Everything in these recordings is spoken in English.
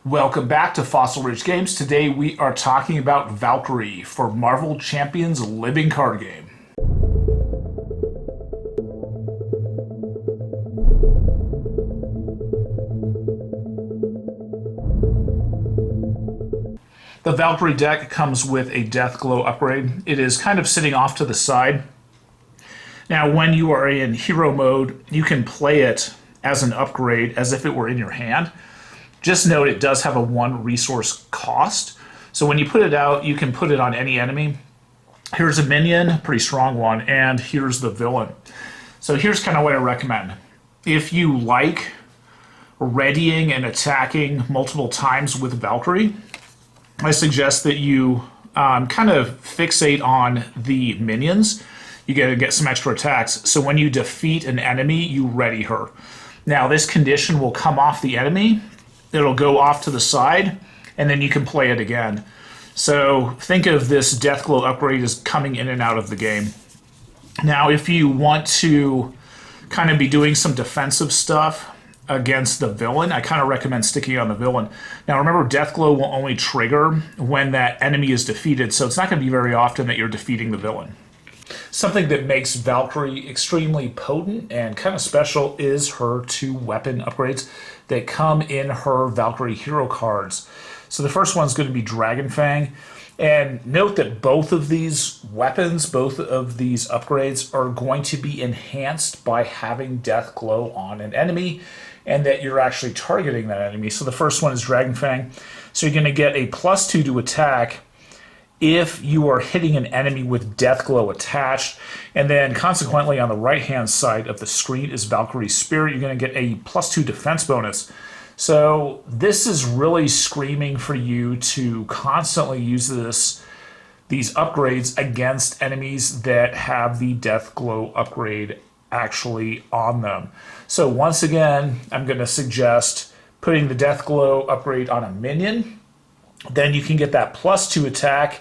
Welcome back to Fossil Ridge Games. Today we are talking about Valkyrie for Marvel Champions living card game. The Valkyrie deck comes with a Deathglow upgrade. It is kind of sitting off to the side. Now when you are in hero mode, you can play it as an upgrade as if it were in your hand. Just note it does have a 1 resource cost. So when you put it out, you can put it on any enemy. Here's a minion, pretty strong one, and here's the villain. So here's kind of what I recommend. If you like readying and attacking multiple times with Valkyrie, I suggest that you kind of fixate on the minions. You gotta get some extra attacks. So when you defeat an enemy, you ready her. Now this condition will come off the enemy. It'll go off to the side, and then you can play it again. So think of this Deathglow upgrade as coming in and out of the game. Now, if you want to kind of be doing some defensive stuff against the villain, I kind of recommend sticking on the villain. Now, remember, Deathglow will only trigger when that enemy is defeated, so it's not going to be very often that you're defeating the villain. Something that makes Valkyrie extremely potent and kind of special is her 2 weapon upgrades that come in her Valkyrie hero cards. So the first one's going to be Dragon Fang. And note that both of these weapons, both of these upgrades are going to be enhanced by having Deathglow on an enemy and that you're actually targeting that enemy. So the first one is Dragon Fang. So you're going to get a +2 to attack if you are hitting an enemy with Deathglow attached. And then consequently on the right hand side of the screen is Valkyrie Spirit. You're going to get a +2 defense bonus. So this is really screaming for you to constantly use these upgrades against enemies that have the Deathglow upgrade actually on them. So once again, I'm going to suggest putting the Deathglow upgrade on a minion. Then you can get that +2 attack,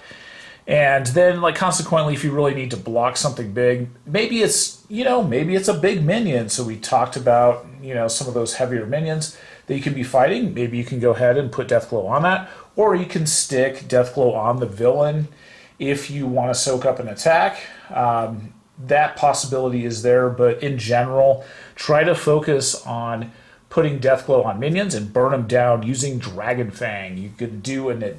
and then consequently, if you really need to block something big, maybe it's a big minion. So we talked about some of those heavier minions that you can be fighting. Maybe you can go ahead and put Deathglow on that, or you can stick Deathglow on the villain if you want to soak up an attack. That possibility is there, but in general, try to focus on putting Deathglow on minions and burn them down using Dragon Fang. You could do an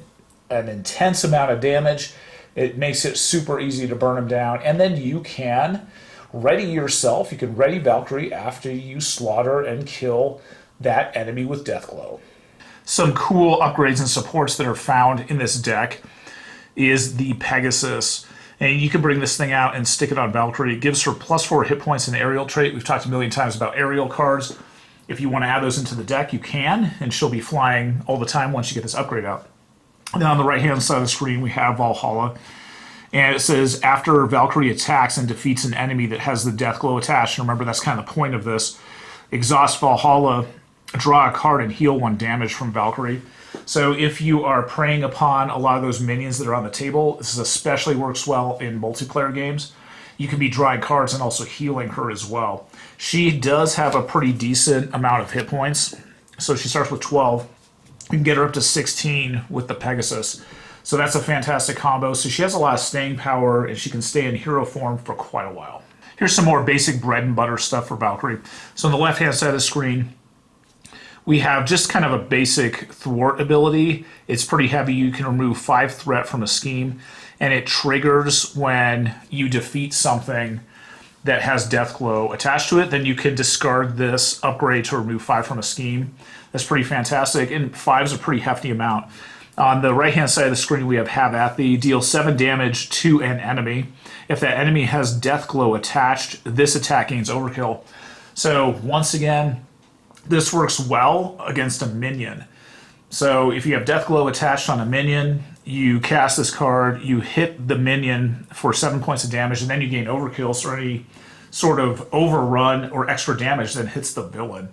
intense amount of damage. It makes it super easy to burn them down. And then you can ready yourself. You can ready Valkyrie after you slaughter and kill that enemy with Deathglow. Some cool upgrades and supports that are found in this deck is the Pegasus. And you can bring this thing out and stick it on Valkyrie. It gives her +4 hit points and aerial trait. We've talked a million times about aerial cards. If you want to add those into the deck, you can, and she'll be flying all the time once you get this upgrade out. And then on the right-hand side of the screen, we have Valhalla. And it says, after Valkyrie attacks and defeats an enemy that has the Deathglow attached, and remember, that's kind of the point of this, exhaust Valhalla, draw a card, and heal 1 damage from Valkyrie. So if you are preying upon a lot of those minions that are on the table, this especially works well in multiplayer games. You can be drawing cards and also healing her as well. She does have a pretty decent amount of hit points. So she starts with 12. You can get her up to 16 with the Pegasus. So that's a fantastic combo. So she has a lot of staying power, and she can stay in hero form for quite a while. Here's some more basic bread and butter stuff for Valkyrie. So on the left-hand side of the screen, we have just kind of a basic thwart ability. It's pretty heavy. You can remove 5 threat from a scheme, and it triggers when you defeat something that has Deathglow attached to it. Then you can discard this upgrade to remove 5 from a scheme. That's pretty fantastic, and 5 is a pretty hefty amount. On the right-hand side of the screen, we have At Thee. Deal 7 damage to an enemy. If that enemy has Deathglow attached, this attack gains overkill. So once again, this works well against a minion. So if you have Deathglow attached on a minion, you cast this card, you hit the minion for 7 points of damage, and then you gain overkill, so any sort of overrun or extra damage then hits the villain.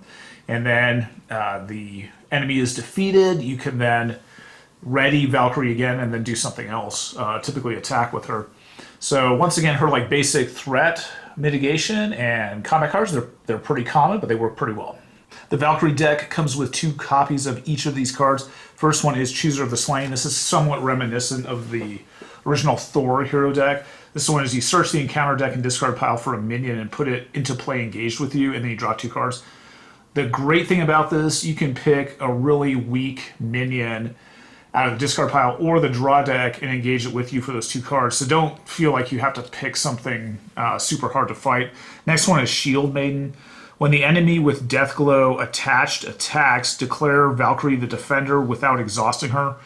And then the enemy is defeated. You can then ready Valkyrie again and then do something else, typically attack with her. So once again, her basic threat mitigation and combat cards, they're pretty common, but they work pretty well. The Valkyrie deck comes with 2 copies of each of these cards. First one is Chooser of the Slain. This is somewhat reminiscent of the original Thor hero deck. This one is you search the encounter deck and discard pile for a minion and put it into play engaged with you, and then you draw 2 cards. The great thing about this, you can pick a really weak minion out of the discard pile or the draw deck and engage it with you for those 2 cards. So don't feel like you have to pick something super hard to fight. Next one is Shield Maiden. When the enemy with Deathglow attached attacks, declare Valkyrie the defender without exhausting her.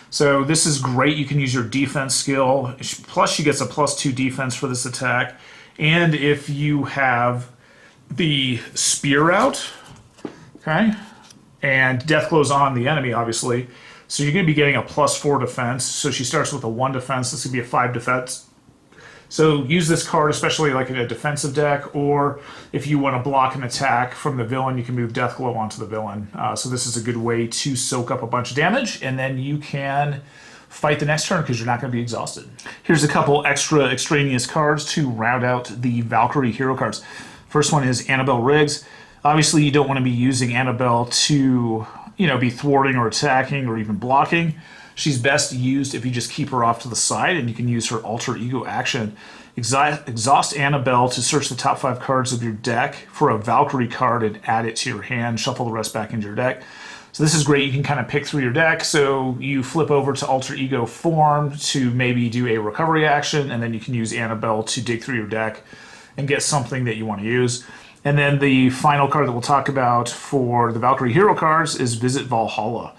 So this is great. You can use your defense skill. Plus she gets a +2 defense for this attack. And if you have the spear out, okay, and Deathglow's on the enemy, obviously, so you're going to be getting a +4 defense. So she starts with a 1 defense. This could be a 5 defense. So use this card, especially like in a defensive deck, or if you want to block an attack from the villain, you can move Deathglow onto the villain. So this is a good way to soak up a bunch of damage, and then you can fight the next turn because you're not going to be exhausted. Here's a couple extra extraneous cards to round out the Valkyrie hero cards. First one is Annabelle Riggs. Obviously, you don't want to be using Annabelle to, be thwarting or attacking or even blocking. She's best used if you just keep her off to the side, and you can use her alter ego action. Exhaust Annabelle to search the top 5 cards of your deck for a Valkyrie card and add it to your hand. Shuffle the rest back into your deck. So this is great. You can kind of pick through your deck. So you flip over to alter ego form to maybe do a recovery action, and then you can use Annabelle to dig through your deck and get something that you want to use. And then the final card that we'll talk about for the Valkyrie hero cards is Visit Valhalla.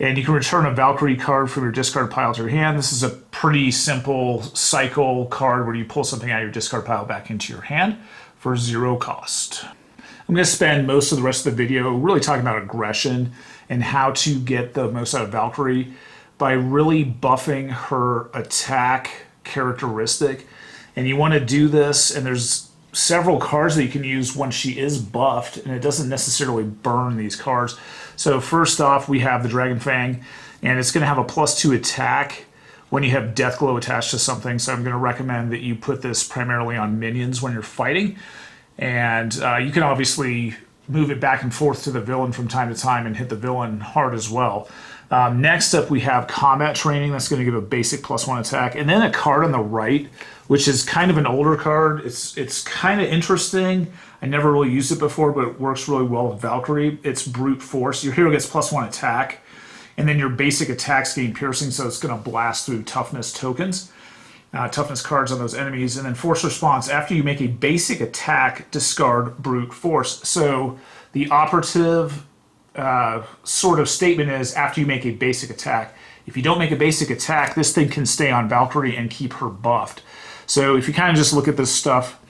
And you can return a Valkyrie card from your discard pile to your hand. This is a pretty simple cycle card where you pull something out of your discard pile back into your hand for 0 cost. I'm going to spend most of the rest of the video really talking about aggression and how to get the most out of Valkyrie by really buffing her attack characteristic. And you want to do this, and there's several cards that you can use when she is buffed, and it doesn't necessarily burn these cards. So first off, we have the Dragon Fang, and it's going to have a +2 attack when you have Deathglow attached to something. So I'm going to recommend that you put this primarily on minions when you're fighting. And you can obviously move it back and forth to the villain from time to time and hit the villain hard as well. Next up, we have Combat Training. That's going to give a basic +1 attack. And then a card on the right, which is kind of an older card. It's kind of interesting. I never really used it before, but it works really well with Valkyrie. It's Brute Force. Your hero gets +1 attack, and then your basic attacks gain piercing, so it's going to blast through toughness tokens, toughness cards on those enemies. And then Force Response, after you make a basic attack, discard Brute Force. So the operative sort of statement is after you make a basic attack. If you don't make a basic attack, this thing can stay on Valkyrie and keep her buffed. So if you kind of just look at this stuff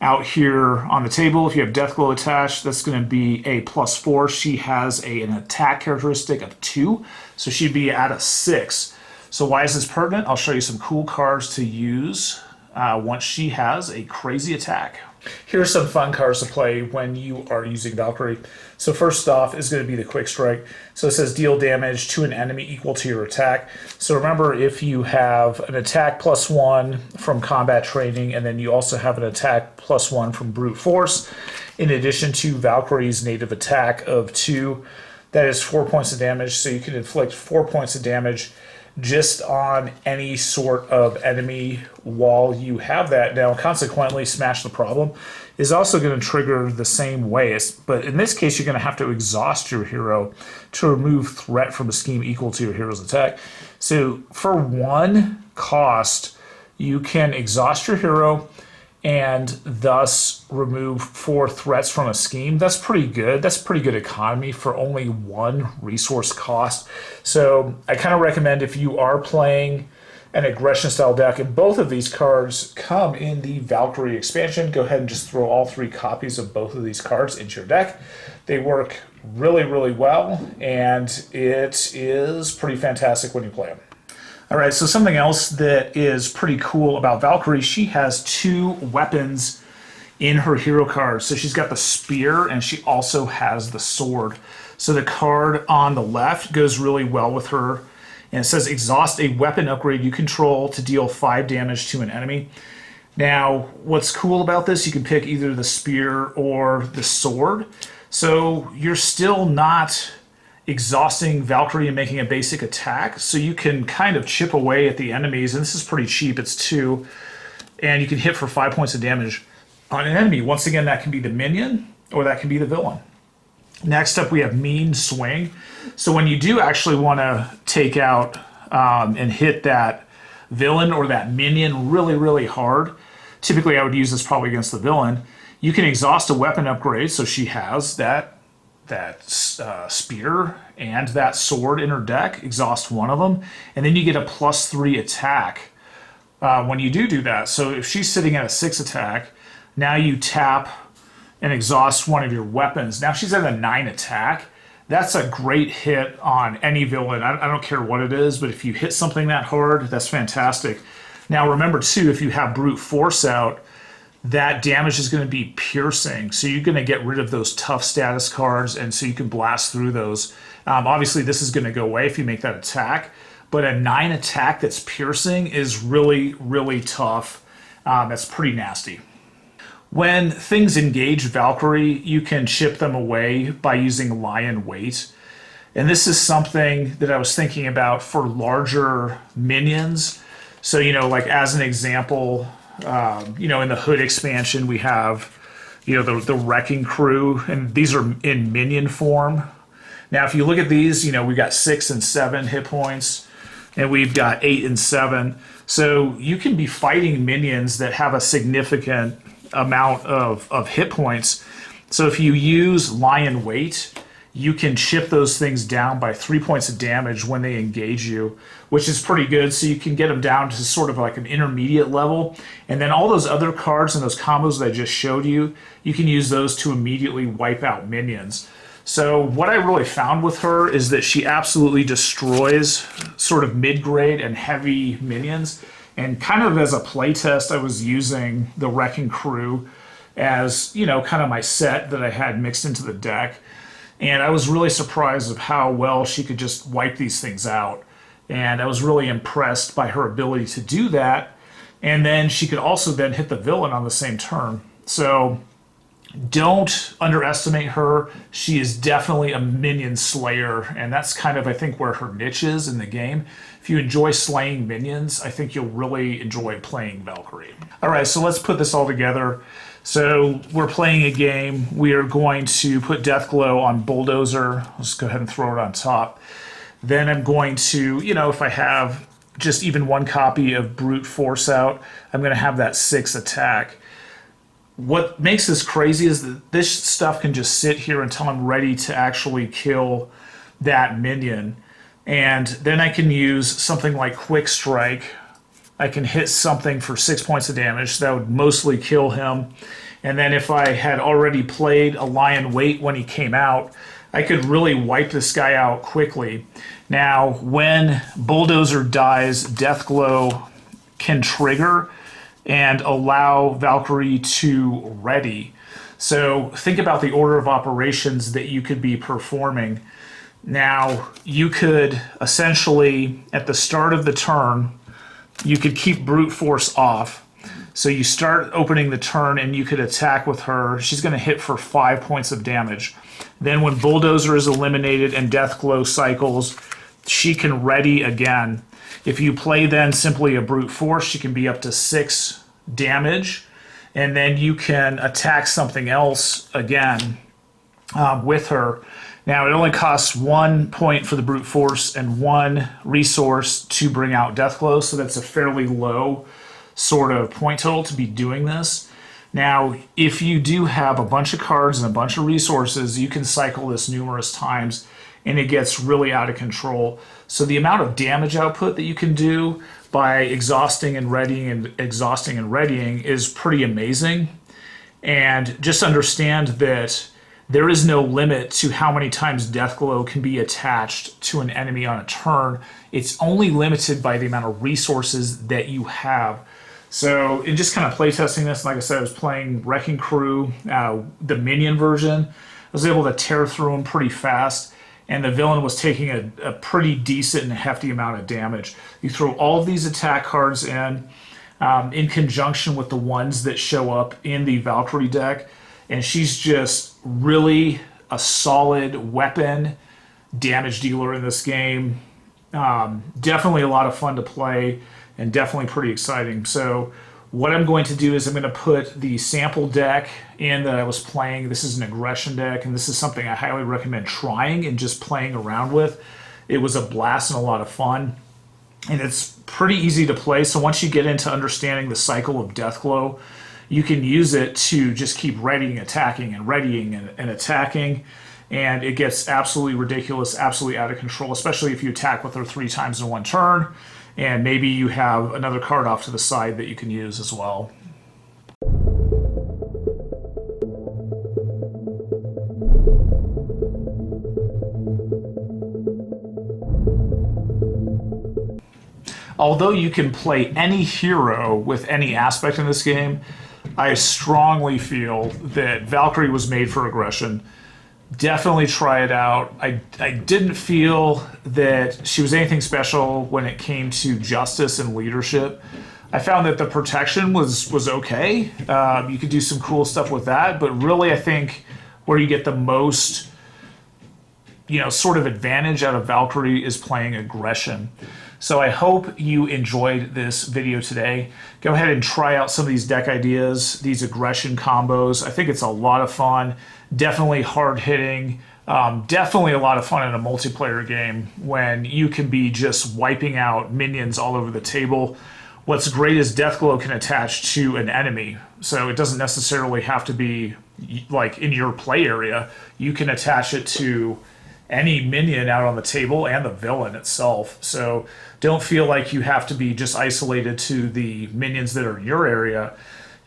out here on the table, if you have Deathglow attached, that's going to be a +4. She has an attack characteristic of 2, so she'd be at a 6. So why is this pertinent? I'll show you some cool cards to use once she has a crazy attack. Here are some fun cards to play when you are using Valkyrie. So first off is going to be the Quick Strike. So it says deal damage to an enemy equal to your attack. So remember, if you have an attack +1 from Combat Training, and then you also have an attack +1 from Brute Force, in addition to Valkyrie's native attack of 2, that is 4 points of damage. So you can inflict 4 points of damage just on any sort of enemy while you have that. Now, consequently, Smash the Problem is also going to trigger the same way, but in this case, you're going to have to exhaust your hero to remove threat from a scheme equal to your hero's attack. So for 1 cost, you can exhaust your hero and thus remove 4 threats from a scheme. That's pretty good. That's pretty good economy for only 1 resource cost. So I kind of recommend, if you are playing an aggression style deck, and both of these cards come in the Valkyrie expansion, go ahead and just throw all 3 copies of both of these cards into your deck. They work really, really well, and it is pretty fantastic when you play them. All right, so something else that is pretty cool about Valkyrie, she has 2 weapons in her hero card. So she's got the spear, and she also has the sword. So the card on the left goes really well with her, and it says exhaust a weapon upgrade you control to deal 5 damage to an enemy. Now, what's cool about this, you can pick either the spear or the sword. So you're still not exhausting Valkyrie and making a basic attack. So you can kind of chip away at the enemies. And this is pretty cheap. It's 2. And you can hit for 5 points of damage on an enemy. Once again, that can be the minion or that can be the villain. Next up, we have Mean Swing. So when you do actually want to take out and hit that villain or that minion really, really hard, typically I would use this probably against the villain, you can exhaust a weapon upgrade. So she has that spear and that sword in her deck, exhaust one of them, and then you get a +3 attack when you do that. So if she's sitting at a 6 attack, now you tap and exhaust one of your weapons. Now she's at a 9 attack. That's a great hit on any villain. I don't care what it is, but if you hit something that hard, that's fantastic. Now remember too, if you have brute force out, that damage is going to be piercing. So you're going to get rid of those tough status cards, and so you can blast through those. Obviously this is going to go away if you make that attack, but a 9 attack that's piercing is really, really tough. That's pretty nasty. When things engage Valkyrie, you can chip them away by using Lion Weight. And this is something that I was thinking about for larger minions. So, like as an example, in the Hood expansion, we have, the Wrecking Crew, and these are in minion form. Now, if you look at these, we've got 6 and 7 hit points, and we've got 8 and 7. So you can be fighting minions that have a significant amount of hit points. So if you use Lion Weight, you can chip those things down by 3 points of damage when they engage you, which is pretty good. So you can get them down to sort of like an intermediate level. And then all those other cards and those combos that I just showed you, you can use those to immediately wipe out minions. So what I really found with her is that she absolutely destroys sort of mid-grade and heavy minions. And kind of as a playtest, I was using the Wrecking Crew as, kind of my set that I had mixed into the deck. And I was really surprised of how well she could just wipe these things out. And I was really impressed by her ability to do that. And then she could also then hit the villain on the same turn. So don't underestimate her. She is definitely a minion slayer. And that's kind of, I think, where her niche is in the game. If you enjoy slaying minions, I think you'll really enjoy playing Valkyrie. All right, so let's put this all together. So we're playing a game. We are going to put Deathglow on Bulldozer. Let's go ahead and throw it on top. Then I'm going to, if I have just even one copy of Brute Force out, I'm going to have that 6 attack. What makes this crazy is that this stuff can just sit here until I'm ready to actually kill that minion. And then I can use something like Quick Strike. I can hit something for 6 points of damage. That would mostly kill him. And then if I had already played a Lion Weight when he came out, I could really wipe this guy out quickly. Now, when Bulldozer dies, Deathglow can trigger and allow Valkyrie to ready. So think about the order of operations that you could be performing. Now, you could essentially, at the start of the turn, you could keep Brute Force off. So you start opening the turn and you could attack with her. She's going to hit for 5 points of damage. Then when Bulldozer is eliminated and Deathglow cycles, she can ready again. If you play then simply a Brute Force, she can be up to 6 damage. And then you can attack something else again with her. Now, it only costs 1 point for the Brute Force and 1 resource to bring out Deathglow, so that's a fairly low sort of point total to be doing this. Now, if you do have a bunch of cards and a bunch of resources, you can cycle this numerous times, and it gets really out of control. So the amount of damage output that you can do by exhausting and readying and exhausting and readying is pretty amazing. And just understand that there is no limit to how many times Deathglow can be attached to an enemy on a turn. It's only limited by the amount of resources that you have. So in just kind of playtesting this, like I said, I was playing Wrecking Crew, the minion version. I was able to tear through them pretty fast, and the villain was taking a pretty decent and hefty amount of damage. You throw all of these attack cards in. in conjunction with the ones that show up in the Valkyrie deck. And she's just really a solid weapon damage dealer in this game. Definitely a lot of fun to play and definitely pretty exciting. So what I'm going to do is I'm going to put the sample deck in that I was playing. This is an aggression deck, and this is something I highly recommend trying and just playing around with. It was a blast and a lot of fun, and it's pretty easy to play. So once you get into understanding the cycle of Deathglow, you can use it to just keep readying, attacking, and readying and attacking. And it gets absolutely ridiculous, absolutely out of control, especially if you attack with her 3 times in one turn. And maybe you have another card off to the side that you can use as well. Although you can play any hero with any aspect in this game, I strongly feel that Valkyrie was made for aggression. Definitely try it out. I didn't feel that she was anything special when it came to justice and leadership. I found that the protection was okay. You could do some cool stuff with that, but really I think where you get the most, sort of advantage out of Valkyrie is playing aggression. So I hope you enjoyed this video today. Go ahead and try out some of these deck ideas, these aggression combos. I think it's a lot of fun. Definitely hard hitting. Definitely a lot of fun in a multiplayer game when you can be just wiping out minions all over the table. What's great is Deathglow can attach to an enemy, so it doesn't necessarily have to be like in your play area. You can attach it to any minion out on the table and the villain itself. So don't feel like you have to be just isolated to the minions that are in your area.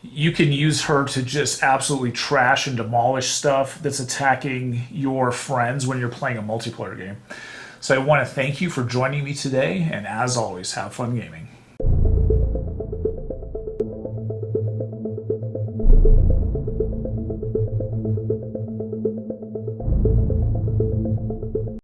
You can use her to just absolutely trash and demolish stuff that's attacking your friends when you're playing a multiplayer game. So I want to thank you for joining me today, and as always, have fun gaming.